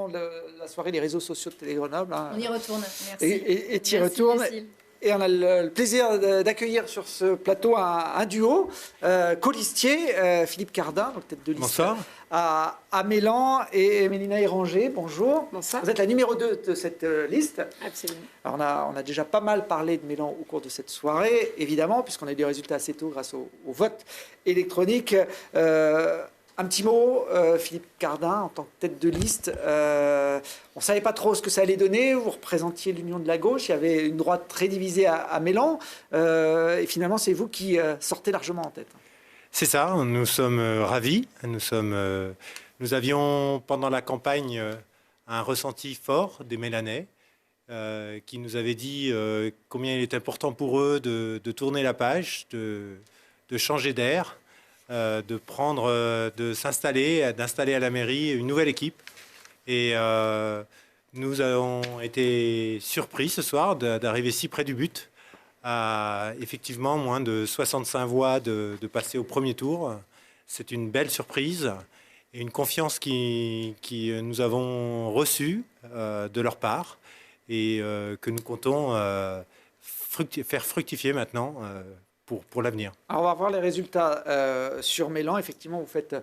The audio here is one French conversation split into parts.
évidemment la soirée des réseaux sociaux de Télé Grenoble. On y retourne, merci. Et tu y retournes. Lucille. Et on a le plaisir d'accueillir sur ce plateau un duo, colistier, Philippe Cardin, donc tête de liste. Bonsoir. À Mélan, et Mélina Héranger, bonjour. Bonsour. Vous êtes la numéro 2 de cette liste. Absolument. Alors on a déjà pas mal parlé de Mélan au cours de cette soirée, évidemment, puisqu'on a eu des résultats assez tôt grâce au vote électronique. Un petit mot, Philippe Cardin, en tant que tête de liste. On ne savait pas trop ce que ça allait donner. Vous représentiez l'Union de la gauche. Il y avait une droite très divisée à Mélan. Et finalement, c'est vous qui sortez largement en tête. C'est ça, nous sommes ravis. Nous avions, pendant la campagne, un ressenti fort des Mélanais qui nous avaient dit combien il est important pour eux de tourner la page, de changer d'air. D'installer à la mairie une nouvelle équipe. Et nous avons été surpris ce soir d'arriver si près du but, à effectivement moins de 65 voix de passer au premier tour. C'est une belle surprise et une confiance qui nous avons reçue de leur part et que nous comptons faire fructifier maintenant pour l'avenir. Alors on va voir les résultats sur Mélan. Effectivement, vous faites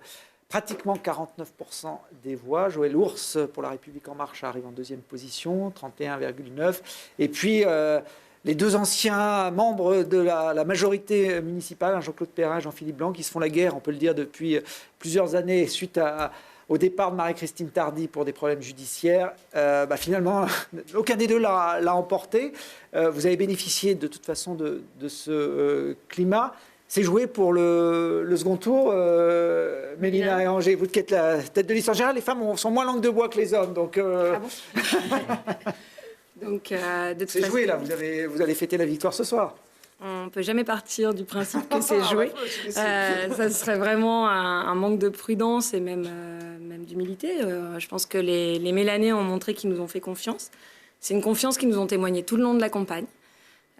pratiquement 49% des voix. Joël Ours, pour La République En Marche, arrive en deuxième position, 31,9%. Et puis, les deux anciens membres de la majorité municipale, Jean-Claude Perrin et Jean-Philippe Blanc, qui se font la guerre, on peut le dire, depuis plusieurs années, suite au départ de Marie-Christine Tardy pour des problèmes judiciaires. Finalement, aucun des deux l'a emporté. Vous avez bénéficié de toute façon de ce climat. C'est joué pour le second tour. Mélina Héranger, vous qui êtes la tête de liste en général, les femmes sont moins langue de bois que les hommes. Donc, Ah bon. Donc, de toute c'est façon, joué là, vous allez fêter la victoire ce soir. on ne peut jamais partir du principe que c'est joué. Ça serait vraiment un manque de prudence et même d'humilité. Je pense que les Mélanais ont montré qu'ils nous ont fait confiance. C'est une confiance qu'ils nous ont témoigné tout le long de la campagne.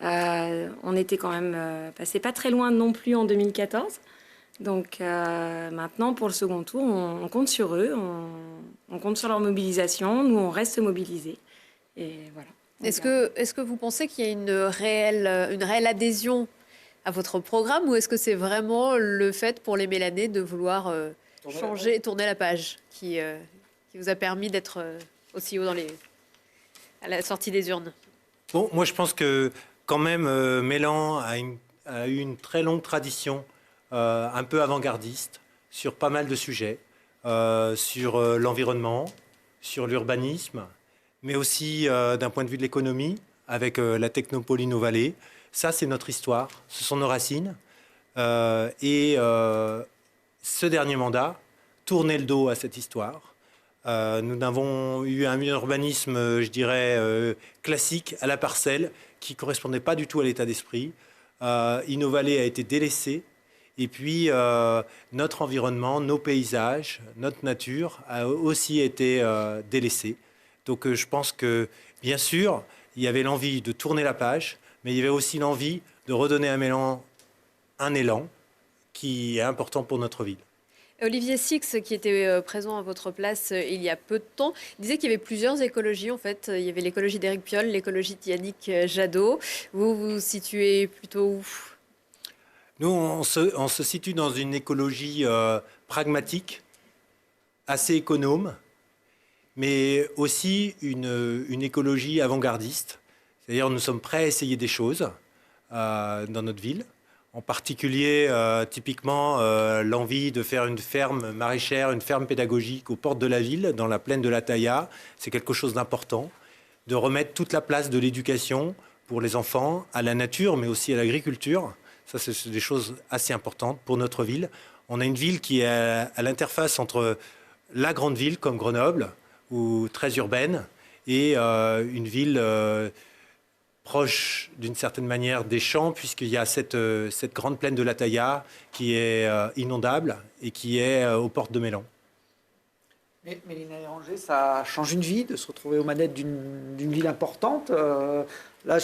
On était quand même passé pas très loin non plus en 2014. Donc maintenant, pour le second tour, on compte sur eux, on compte sur leur mobilisation. Nous, on reste mobilisés. Et voilà. Est-ce que vous pensez qu'il y a une réelle adhésion à votre programme ou est-ce que c'est vraiment le fait pour les Mélanais de vouloir tourner la page qui vous a permis d'être aussi haut à la sortie des urnes? Bon, moi je pense que quand même Mélan a eu une très longue tradition un peu avant-gardiste sur pas mal de sujets, sur l'environnement, sur l'urbanisme, mais aussi d'un point de vue de l'économie, avec la Technopole Innovalet. Ça, c'est notre histoire, ce sont nos racines. Et ce dernier mandat tournait le dos à cette histoire. Nous avons eu un urbanisme, je dirais, classique, à la parcelle, qui ne correspondait pas du tout à l'état d'esprit. Innovalet a été délaissé. Et puis, notre environnement, nos paysages, notre nature a aussi été délaissés. Donc je pense que, bien sûr, il y avait l'envie de tourner la page, mais il y avait aussi l'envie de redonner à Mélan un élan qui est important pour notre ville. Olivier Six, qui était présent à votre place il y a peu de temps, disait qu'il y avait plusieurs écologies en fait. Il y avait l'écologie d'Éric Piolle, l'écologie de Yannick Jadot. Vous vous situez plutôt où? Nous, on se situe dans une écologie pragmatique, assez économe, mais aussi une écologie avant-gardiste. C'est-à-dire nous sommes prêts à essayer des choses dans notre ville. En particulier, typiquement, l'envie de faire une ferme maraîchère, une ferme pédagogique aux portes de la ville, dans la plaine de la Tailla. C'est quelque chose d'important. De remettre toute la place de l'éducation pour les enfants, à la nature, mais aussi à l'agriculture. Ça, c'est des choses assez importantes pour notre ville. On a une ville qui est à l'interface entre la grande ville, comme Grenoble, ou très urbaine, et une ville proche d'une certaine manière des champs, puisqu'il y a cette grande plaine de la Tailla qui est inondable et qui est aux portes de Mélan. Mais Mélina Héranger, ça change une vie de se retrouver aux manettes d'une ville importante. Là,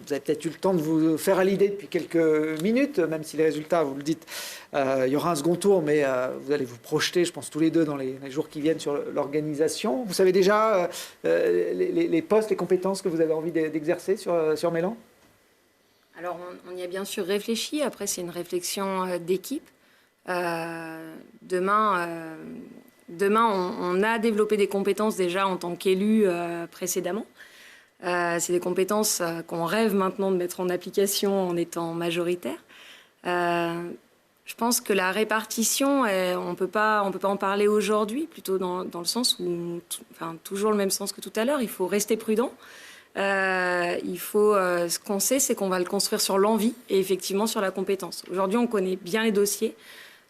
vous avez peut-être eu le temps de vous faire à l'idée depuis quelques minutes, même si les résultats, vous le dites, il y aura un second tour, mais vous allez vous projeter, je pense, tous les deux dans les jours qui viennent sur l'organisation. Vous savez déjà les postes, les compétences que vous avez envie d'exercer sur Mélan? Alors, on y a bien sûr réfléchi. Après, c'est une réflexion d'équipe. Demain, on a développé des compétences déjà en tant qu'élu précédemment. C'est des compétences qu'on rêve maintenant de mettre en application en étant majoritaire. Je pense que la répartition, on peut pas en parler aujourd'hui, plutôt dans le sens où, toujours le même sens que tout à l'heure, il faut rester prudent. Ce qu'on sait, c'est qu'on va le construire sur l'envie et effectivement sur la compétence. Aujourd'hui, on connaît bien les dossiers.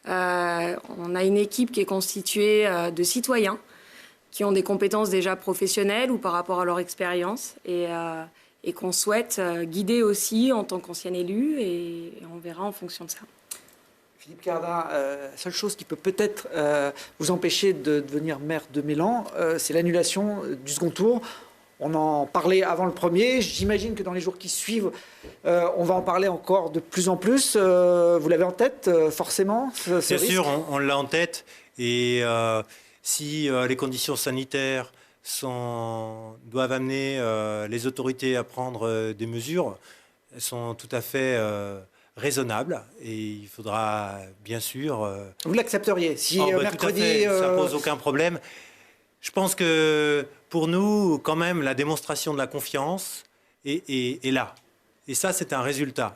On a une équipe qui est constituée de citoyens qui ont des compétences déjà professionnelles ou par rapport à leur expérience et qu'on souhaite guider aussi en tant qu'ancien élu et on verra en fonction de ça. Philippe Cardin, la seule chose qui peut peut-être vous empêcher de devenir maire de Mélan, c'est l'annulation du second tour. On en parlait avant le premier. J'imagine que dans les jours qui suivent, on va en parler encore de plus en plus. Vous l'avez en tête, forcément, Bien sûr, on l'a en tête. Et si les conditions sanitaires doivent amener les autorités à prendre des mesures, elles sont tout à fait raisonnables. Et il faudra, bien sûr... Vous l'accepteriez si mercredi... Tout à fait, ça ne pose aucun problème. Je pense que pour nous, quand même, la démonstration de la confiance est là. Et ça, c'est un résultat.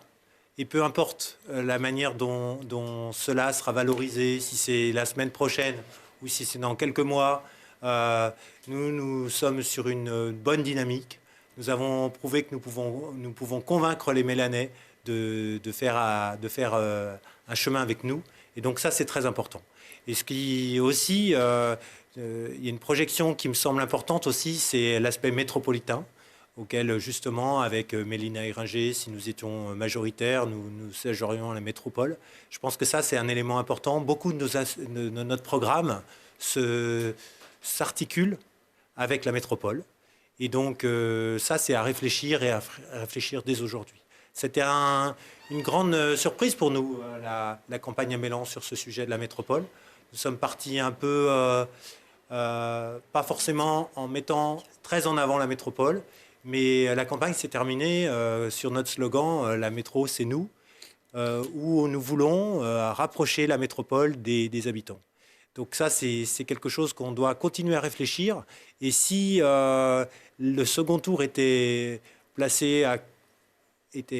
Et peu importe la manière dont cela sera valorisé, si c'est la semaine prochaine ou si c'est dans quelques mois, nous sommes sur une bonne dynamique. Nous avons prouvé que nous pouvons convaincre les Mélanais de faire un chemin avec nous. Et donc ça, c'est très important. Et ce qui aussi, il y a une projection qui me semble importante aussi, c'est l'aspect métropolitain, auquel justement, avec Mélina Éringer, si nous étions majoritaires, nous siégerions à la métropole. Je pense que ça, c'est un élément important. Beaucoup de notre programme s'articule avec la métropole. Et donc, ça, c'est à réfléchir et à réfléchir dès aujourd'hui. C'était une grande surprise pour nous, la campagne à Mélan sur ce sujet de la métropole. Nous sommes partis un peu, pas forcément en mettant très en avant la métropole, mais la campagne s'est terminée sur notre slogan « La métro, c'est nous », où nous voulons rapprocher la métropole des habitants. Donc ça, c'est quelque chose qu'on doit continuer à réfléchir. Et si le second tour était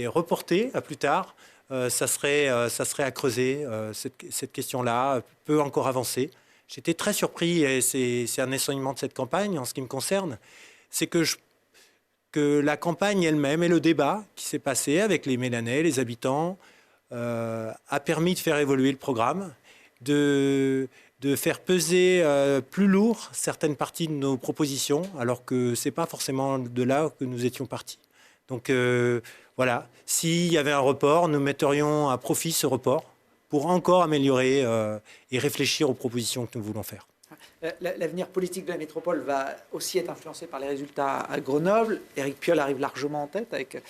reporté à plus tard, ça serait à creuser. Cette question-là peut encore avancer. J'étais très surpris, et c'est un enseignement de cette campagne en ce qui me concerne, c'est que la campagne elle-même et le débat qui s'est passé avec les Mélanais, les habitants, a permis de faire évoluer le programme, de faire peser plus lourd certaines parties de nos propositions, alors que ce n'est pas forcément de là que nous étions partis. Donc voilà, s'il y avait un report, nous metterions à profit ce report pour encore améliorer et réfléchir aux propositions que nous voulons faire. L'avenir politique de la métropole va aussi être influencé par les résultats à Grenoble. Éric Piolle arrive largement en tête avec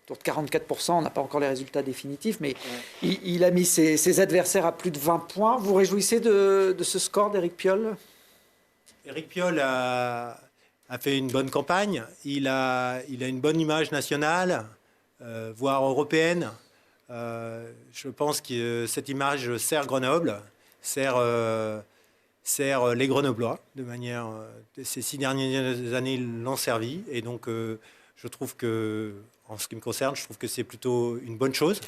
autour de 44%. On n'a pas encore les résultats définitifs, mais il a mis ses adversaires à plus de 20 points. Vous réjouissez de ce score d'Éric Piolle? Éric Piolle a fait une bonne campagne. Il a une bonne image nationale, voire européenne. Je pense que cette image sert Grenoble, sert les Grenoblois de manière. Ces 6 dernières années l'ont servi, et donc je trouve que, en ce qui me concerne, je trouve que c'est plutôt une bonne chose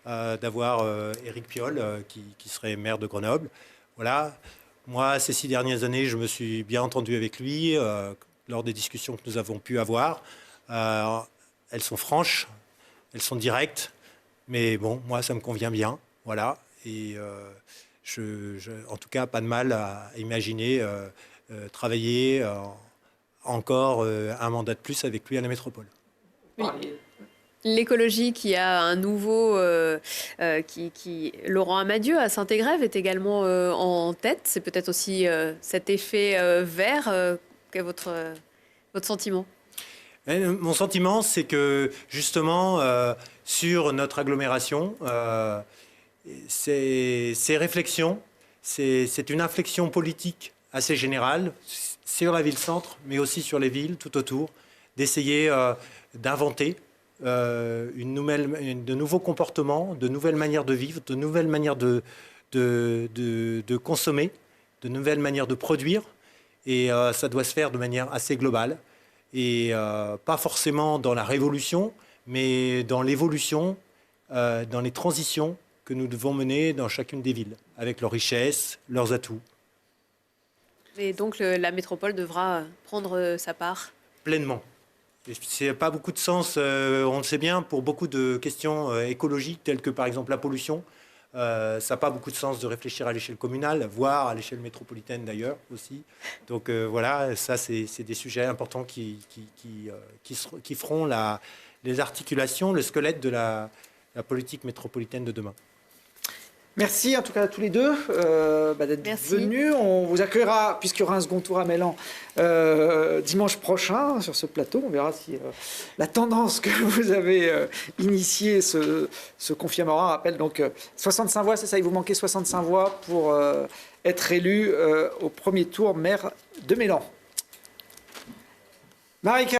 d'avoir Éric Piolle qui serait maire de Grenoble. Voilà. Moi, ces 6 dernières années, je me suis bien entendu avec lui lors des discussions que nous avons pu avoir. Elles sont franches, elles sont directes. Mais bon, moi, ça me convient bien, voilà. Et en tout cas, pas de mal à imaginer travailler encore un mandat de plus avec lui à la métropole. Oui. L'écologie qui a un nouveau, Laurent Amadieu à Saint-Égrève est également en tête. C'est peut-être aussi cet effet vert. Quel est votre sentiment ? Mon sentiment, c'est que justement, sur notre agglomération, ces réflexions, c'est une inflexion politique assez générale sur la ville-centre, mais aussi sur les villes tout autour, d'essayer d'inventer de nouveaux comportements, de nouvelles manières de vivre, de nouvelles manières de consommer, de nouvelles manières de produire. Et ça doit se faire de manière assez globale. Et pas forcément dans la révolution, mais dans l'évolution, dans les transitions que nous devons mener dans chacune des villes, avec leurs richesses, leurs atouts. Et donc la métropole devra prendre sa part. Pleinement. C'est pas beaucoup de sens, on le sait bien, pour beaucoup de questions écologiques, telles que par exemple la pollution. Ça n'a pas beaucoup de sens de réfléchir à l'échelle communale, voire à l'échelle métropolitaine d'ailleurs aussi. Donc voilà, ça c'est des sujets importants qui feront les articulations, le squelette de la politique métropolitaine de demain. Merci en tout cas à tous les deux d'être venus. On vous accueillera, puisqu'il y aura un second tour à Mélan, dimanche prochain sur ce plateau. On verra si la tendance que vous avez initiée se confirmera. On rappelle donc 65 voix, c'est ça, il vous manquait 65 voix pour être élu au premier tour maire de Mélan. Marie